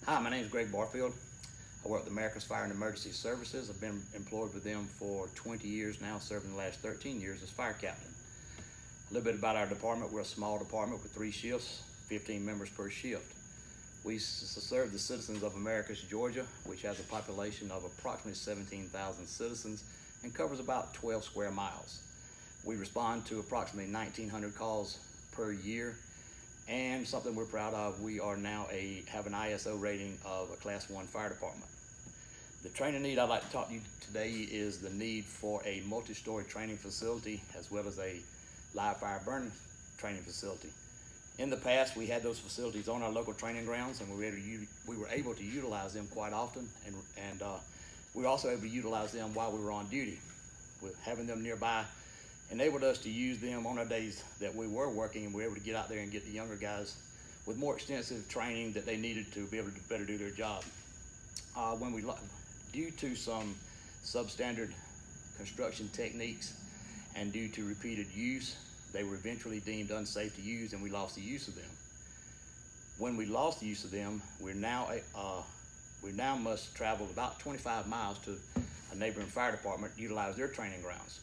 Hi, my name is Greg Barfield. I work with America's Fire and Emergency Services. I've been employed with them for 20 years now, serving the last 13 years as fire captain. A little bit about our department. We're a small department with 3 shifts, 15 members per shift. We serve the citizens of Americus, Georgia, which has a population of approximately 17,000 citizens and covers about 12 square miles. We respond to approximately 1,900 calls per year. And something we're proud of, we are now have an ISO rating of a Class 1 fire department. The training need I'd like to talk to you today is the need for a multi-story training facility as well as a live fire burn training facility. In the past, we had those facilities on our local training grounds, and we were able to utilize them quite often, and we were also able to utilize them while we were on duty. With having them nearby enabled us to use them on our days that we were working, and we were able to get out there and get the younger guys with more extensive training that they needed to be able to better do their job. Due to some substandard construction techniques and due to repeated use, they were eventually deemed unsafe to use, and we lost the use of them. When we lost the use of them, we now must travel about 25 miles to a neighboring fire department to utilize their training grounds.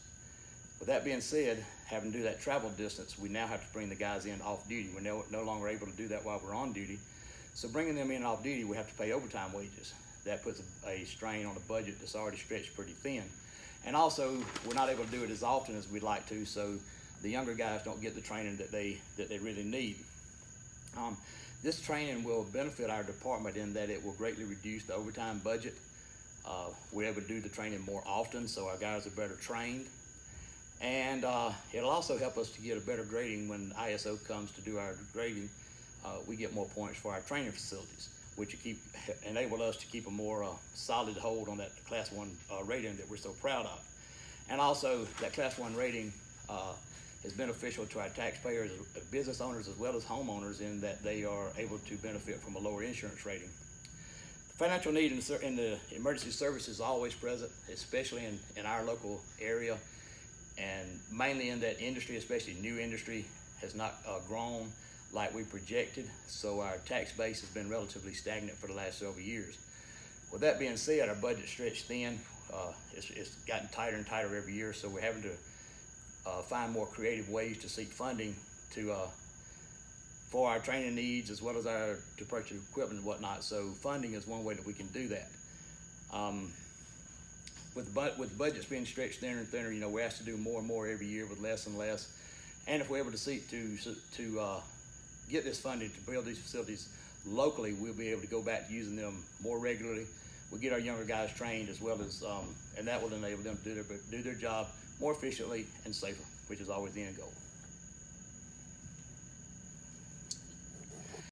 With that being said, having to do that travel distance, we now have to bring the guys in off duty. We're no longer able to do that while we're on duty. So bringing them in off duty, we have to pay overtime wages. That puts a strain on a budget that's already stretched pretty thin. And also, we're not able to do it as often as we'd like to, so the younger guys don't get the training that they really need. This training will benefit our department in that it will greatly reduce the overtime budget. We're able to do the training more often, so our guys are better trained. And it'll also help us to get a better grading when ISO comes to do our grading. We get more points for our training facilities, which enable us to keep a more solid hold on that Class 1 rating that we're so proud of. And also, that Class 1 rating is beneficial to our taxpayers, business owners, as well as homeowners, in that they are able to benefit from a lower insurance rating. The financial need in the emergency service is always present, especially in our local area. And mainly in that industry, especially new industry, has not grown like we projected, so our tax base has been relatively stagnant for the last several years. With that being said, our budget stretched thin. It's gotten tighter and tighter every year, so we're having to find more creative ways to seek funding for our training needs, as well as to purchase equipment and whatnot. So funding is one way that we can do that. With budgets being stretched thinner and thinner, we're asked to do more and more every year with less and less. And if we're able to seek to get this funding to build these facilities locally, we'll be able to go back to using them more regularly. We'll get our younger guys trained, as well as, and that will enable them to do their job more efficiently and safer, which is always the end goal.